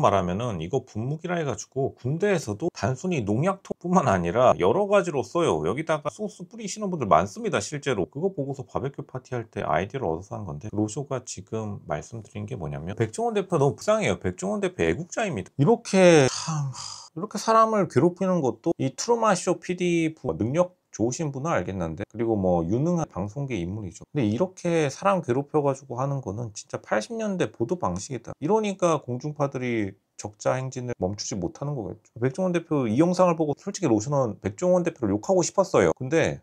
말하면은 이거 분무기라 해가지고 군대에서도 단순히 농약통뿐만 아니라 여러 가지로 써요. 여기다가 소스 뿌리시는 분들 많습니다 실제로. 그거 보고서 바베큐 파티할 때 아이디어를 얻어서 한 건데, 로쇼가 지금 말씀드린 게 뭐냐면, 백종원 대표 너무 불쌍해요. 백종원 대표 애국자입니다. 이렇게 사람을 괴롭히는 것도 이 트루먼 쇼 PD 능력 좋으신 분은 알겠는데, 그리고 뭐 유능한 방송계 인물이죠. 근데 이렇게 사람 괴롭혀가지고 하는 거는 진짜 80년대 보도 방식이다. 이러니까 공중파들이 적자 행진을 멈추지 못하는 거겠죠. 백종원 대표 이 영상을 보고 솔직히 로션은 백종원 대표를 욕하고 싶었어요. 근데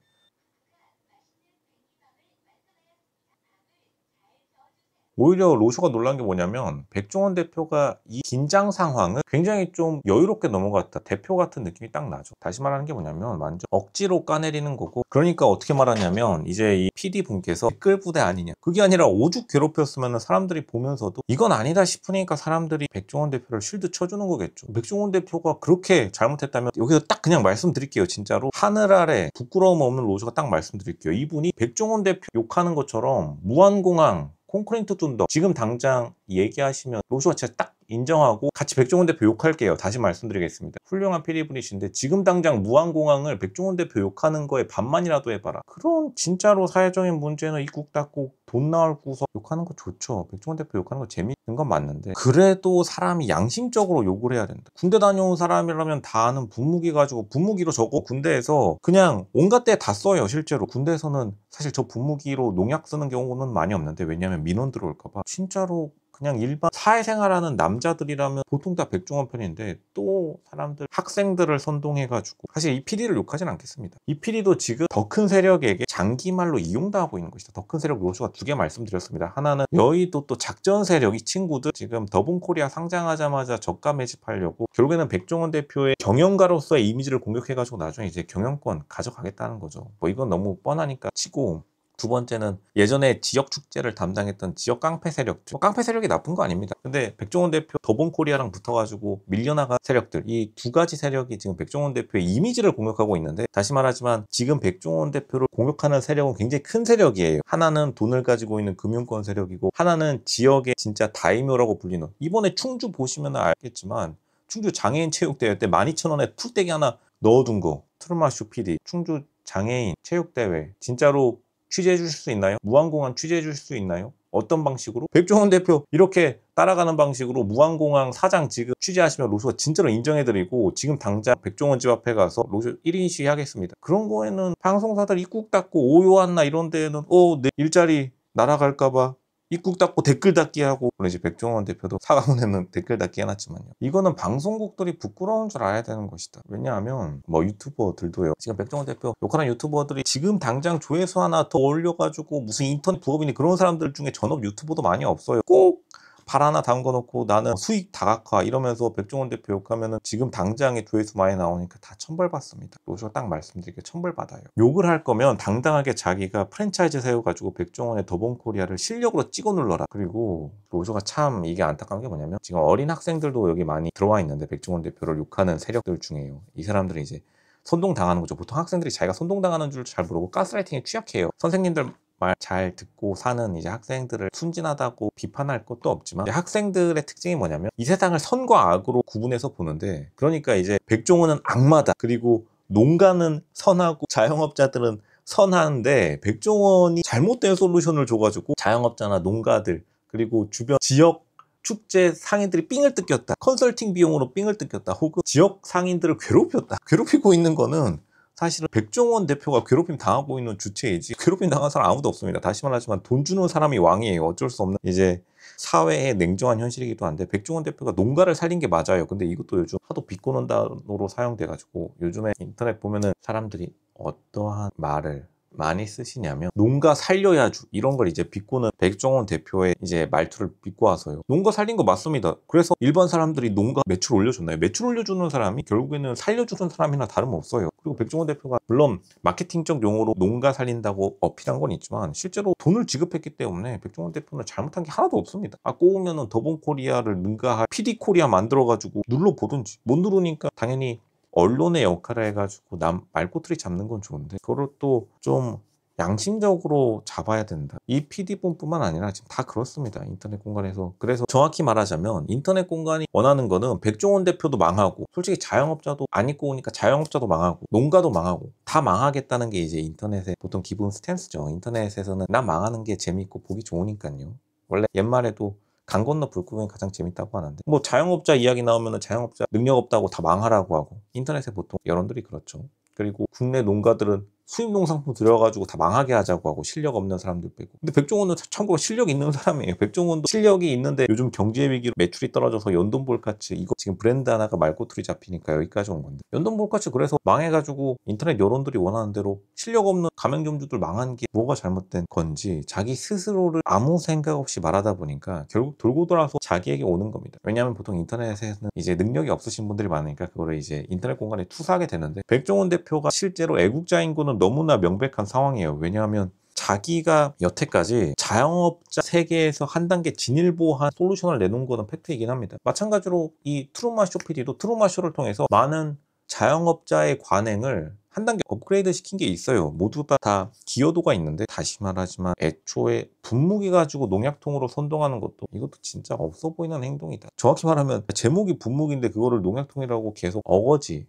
오히려 로쇼가 놀란 게 뭐냐면, 백종원 대표가 이 긴장 상황을 굉장히 좀 여유롭게 넘어갔다. 대표 같은 느낌이 딱 나죠. 다시 말하는 게 뭐냐면, 완전 억지로 까내리는 거고. 그러니까 어떻게 말하냐면, 이제 이 PD 분께서 댓글 부대 아니냐, 그게 아니라 오죽 괴롭혔으면 사람들이 보면서도 이건 아니다 싶으니까 사람들이 백종원 대표를 쉴드 쳐주는 거겠죠. 백종원 대표가 그렇게 잘못했다면, 여기서 딱 그냥 말씀드릴게요. 진짜로 하늘 아래 부끄러움 없는 로쇼가 딱 말씀드릴게요. 이분이 백종원 대표 욕하는 것처럼 무한공항 콘크리트 둔더 지금 당장 얘기하시면 로쇼가 진짜 딱 인정하고 같이 백종원 대표 욕할게요. 다시 말씀드리겠습니다. 훌륭한 피디분이신데 지금 당장 무한공항을 백종원 대표 욕하는 거에 반만이라도 해봐라. 그럼 진짜로 사회적인 문제는 입국 닫고 돈 나올 구석 욕하는 거 좋죠. 백종원 대표 욕하는 거 재밌는 건 맞는데, 그래도 사람이 양심적으로 욕을 해야 된다. 군대 다녀온 사람이라면 다 아는 분무기 가지고, 분무기로 저거 군대에서 그냥 온갖 데 다 써요. 실제로 군대에서는 사실 저 분무기로 농약 쓰는 경우는 많이 없는데, 왜냐면 민원 들어올까봐. 진짜로 그냥 일반 사회생활하는 남자들이라면 보통 다 백종원 편인데, 또 사람들 학생들을 선동해가지고, 사실 이 PD를 욕하진 않겠습니다. 이 PD도 지금 더 큰 세력에게 장기말로 이용당하고 있는 것이다. 더 큰 세력 로쇼가 두 개 말씀드렸습니다. 하나는 여의도 또 작전 세력, 이 친구들 지금 더본코리아 상장하자마자 저가 매집하려고 결국에는 백종원 대표의 경영가로서의 이미지를 공격해가지고 나중에 이제 경영권 가져가겠다는 거죠. 뭐 이건 너무 뻔하니까 치고, 두 번째는 예전에 지역 축제를 담당했던 지역 깡패 세력들. 깡패 세력이 나쁜 거 아닙니다. 근데 백종원 대표 더본코리아랑 붙어가지고 밀려나간 세력들, 이 두 가지 세력이 지금 백종원 대표의 이미지를 공격하고 있는데, 다시 말하지만 지금 백종원 대표를 공격하는 세력은 굉장히 큰 세력이에요. 하나는 돈을 가지고 있는 금융권 세력이고, 하나는 지역의 진짜 다이묘라고 불리는, 이번에 충주 보시면 알겠지만 충주 장애인 체육대회 때 12,000원에 풀떼기 하나 넣어둔 거, 트루마쇼 PD 충주 장애인 체육대회 진짜로 취재해 주실 수 있나요? 무한공항 취재해 주실 수 있나요? 어떤 방식으로? 백종원 대표 이렇게 따라가는 방식으로 무한공항 사장 지금 취재하시면 로쇼가 진짜로 인정해드리고, 지금 당장 백종원 집 앞에 가서 로쇼 1인 시위 하겠습니다. 그런 거에는 방송사들 입국 닫고 오요한나 이런 데에는 내 일자리 날아갈까봐 입국 닫고 댓글 닫기 하고, 물론 이제 백종원 대표도 사과문에는 댓글 닫기 해놨지만요. 이거는 방송국들이 부끄러운 줄 알아야 되는 것이다. 왜냐하면 뭐 유튜버들도요. 지금 백종원 대표 욕하는 유튜버들이 지금 당장 조회수 하나 더 올려가지고 무슨 인터넷 부업이니 그런 사람들 중에 전업 유튜버도 많이 없어요. 꼭 발 하나 담궈놓고 나는 수익 다각화 이러면서 백종원 대표 욕하면은 지금 당장에 조회수 많이 나오니까 다 천벌받습니다. 로쇼가 딱 말씀드릴게요. 천벌받아요. 욕을 할 거면 당당하게 자기가 프랜차이즈 세워가지고 백종원의 더본코리아를 실력으로 찍어 눌러라. 그리고 로쇼가 참 이게 안타까운 게 뭐냐면, 지금 어린 학생들도 여기 많이 들어와 있는데, 백종원 대표를 욕하는 세력들 중에요. 이 사람들이 이제 선동당하는 거죠. 보통 학생들이 자기가 선동당하는 줄 잘 모르고 가스라이팅에 취약해요. 선생님들 말 잘 듣고 사는 이제 학생들을 순진하다고 비판할 것도 없지만, 학생들의 특징이 뭐냐면 이 세상을 선과 악으로 구분해서 보는데, 그러니까 이제 백종원은 악마다, 그리고 농가는 선하고 자영업자들은 선한데, 백종원이 잘못된 솔루션을 줘가지고 자영업자나 농가들 그리고 주변 지역 축제 상인들이 삥을 뜯겼다, 컨설팅 비용으로 삥을 뜯겼다, 혹은 지역 상인들을 괴롭혔다. 괴롭히고 있는 거는 사실은 백종원 대표가 괴롭힘 당하고 있는 주체이지, 괴롭힘 당한 사람 아무도 없습니다. 다시 말하지만 돈 주는 사람이 왕이에요. 어쩔 수 없는 이제 사회의 냉정한 현실이기도 한데, 백종원 대표가 농가를 살린 게 맞아요. 근데 이것도 요즘 하도 비꼬는 단어로 사용돼가지고, 요즘에 인터넷 보면은 사람들이 어떠한 말을 많이 쓰시냐면, 농가 살려야죠 이런 걸 이제 비꼬는 백종원 대표의 이제 말투를 비꼬아서요. 농가 살린 거 맞습니다. 그래서 일반 사람들이 농가 매출 올려줬나요? 매출 올려주는 사람이 결국에는 살려주는 사람이나 다름없어요. 그리고 백종원 대표가 물론 마케팅적 용어로 농가 살린다고 어필한 건 있지만, 실제로 돈을 지급했기 때문에 백종원 대표는 잘못한 게 하나도 없습니다. 꼬우면은 더본코리아를 능가할 PD코리아 만들어가지고 눌러보든지, 못 누르니까 당연히 언론의 역할을 해가지고 남 말꼬투리 잡는 건 좋은데, 그걸 또 좀 양심적으로 잡아야 된다. 이 PD뿐만 아니라 지금 다 그렇습니다. 인터넷 공간에서. 그래서 정확히 말하자면 인터넷 공간이 원하는 거는 백종원 대표도 망하고 솔직히 자영업자도 안 입고 오니까 자영업자도 망하고 농가도 망하고 다 망하겠다는 게 이제 인터넷의 보통 기본 스탠스죠. 인터넷에서는 나 망하는 게 재밌고 보기 좋으니까요. 원래 옛말에도 강 건너 불구경이 가장 재밌다고 하는데 뭐 자영업자 이야기 나오면 자영업자 능력 없다고 다 망하라고 하고 인터넷에 보통 여론들이 그렇죠. 그리고 국내 농가들은 수입 농산품 들여가지고 다 망하게 하자고 하고 실력 없는 사람들 빼고. 근데 백종원은 참고로 실력 있는 사람이에요. 백종원도 실력이 있는데 요즘 경제 위기로 매출이 떨어져서 연돈볼카츠 이거 지금 브랜드 하나가 말꼬투리 잡히니까 여기까지 온 건데 연돈볼카츠 그래서 망해가지고 인터넷 여론들이 원하는 대로 실력 없는 가맹점주들 망한 게 뭐가 잘못된 건지 자기 스스로를 아무 생각 없이 말하다 보니까 결국 돌고 돌아서 자기에게 오는 겁니다. 왜냐하면 보통 인터넷에는 이제 능력이 없으신 분들이 많으니까 그거를 이제 인터넷 공간에 투사하게 되는데 백종원 대표가 실제로 애국자인 거는 너무나 명백한 상황이에요. 왜냐하면 자기가 여태까지 자영업자 세계에서 한 단계 진일보한 솔루션을 내놓은 거는 팩트이긴 합니다. 마찬가지로 이 트루마쇼 PD도 트루마쇼를 통해서 많은 자영업자의 관행을 한 단계 업그레이드 시킨 게 있어요. 모두 다 기여도가 있는데 다시 말하지만 애초에 분무기 가지고 농약통으로 선동하는 것도 이것도 진짜 없어 보이는 행동이다. 정확히 말하면 제목이 분무기인데 그거를 농약통이라고 계속 억지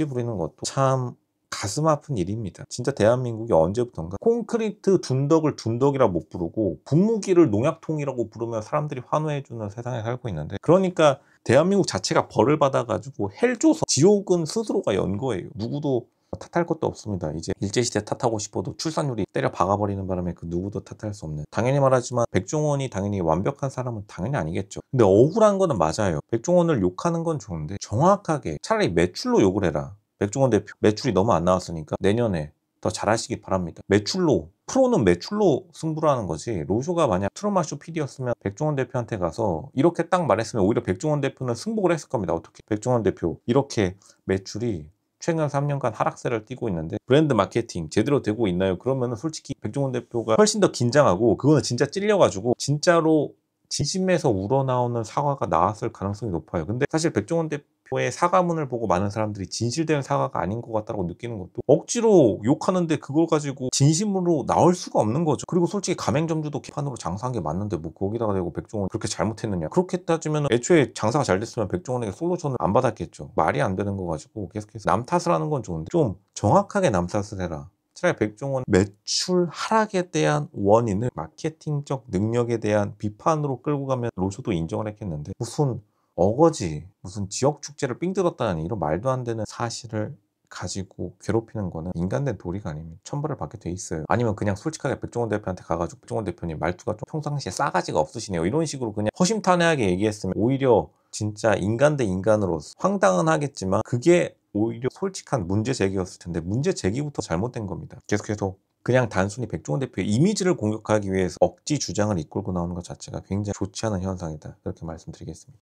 부리는 것도 참 가슴 아픈 일입니다. 진짜 대한민국이 언제부턴가 콘크리트 둔덕을 둔덕이라 못 부르고 분무기를 농약통이라고 부르면 사람들이 환호해주는 세상에 살고 있는데 그러니까 대한민국 자체가 벌을 받아가지고 헬 줘서 지옥은 스스로가 연 거예요. 누구도 탓할 것도 없습니다. 이제 일제시대 탓하고 싶어도 출산율이 때려 박아버리는 바람에 그 누구도 탓할 수 없는. 당연히 말하지만 백종원이 당연히 완벽한 사람은 당연히 아니겠죠. 근데 억울한 거는 맞아요. 백종원을 욕하는 건 좋은데 정확하게 차라리 매출로 욕을 해라. 백종원 대표 매출이 너무 안 나왔으니까 내년에 더 잘하시기 바랍니다. 매출로 프로는 매출로 승부를 하는 거지. 로쇼가 만약 트루마쇼 PD였으면 백종원 대표한테 가서 이렇게 딱 말했으면 오히려 백종원 대표는 승복을 했을 겁니다. 어떻게 백종원 대표 이렇게 매출이 최근 3년간 하락세를 띠고 있는데 브랜드 마케팅 제대로 되고 있나요? 그러면은 솔직히 백종원 대표가 훨씬 더 긴장하고 그거는 진짜 찔려가지고 진짜로 진심에서 우러나오는 사과가 나왔을 가능성이 높아요. 근데 사실 백종원 대표의 사과문을 보고 많은 사람들이 진실된 사과가 아닌 것 같다고 느끼는 것도 억지로 욕하는데 그걸 가지고 진심으로 나올 수가 없는 거죠. 그리고 솔직히 가맹점주도 개판으로 장사한 게 맞는데 뭐 거기다가 대고 백종원 그렇게 잘못했느냐. 그렇게 따지면 애초에 장사가 잘 됐으면 백종원에게 솔루션을 안 받았겠죠. 말이 안 되는 거 가지고 계속해서 남 탓을 하는 건 좋은데 좀 정확하게 남 탓을 해라. 차라리 백종원 매출 하락에 대한 원인을 마케팅적 능력에 대한 비판으로 끌고 가면 로쇼도 인정을 했겠는데 무슨 어거지 무슨 지역 축제를 삥 뜯었다는 이런 말도 안 되는 사실을 가지고 괴롭히는 거는 인간된 도리가 아닙니다. 천벌을 받게 돼 있어요. 아니면 그냥 솔직하게 백종원 대표한테 가가지고 백종원 대표님 말투가 좀 평상시에 싸가지가 없으시네요. 이런 식으로 그냥 허심탄회하게 얘기했으면 오히려 진짜 인간 대 인간으로서 황당은 하겠지만 그게 오히려 솔직한 문제 제기였을 텐데 문제 제기부터 잘못된 겁니다. 계속해서 그냥 단순히 백종원 대표의 이미지를 공격하기 위해서 억지 주장을 이끌고 나오는 것 자체가 굉장히 좋지 않은 현상이다. 그렇게 말씀드리겠습니다.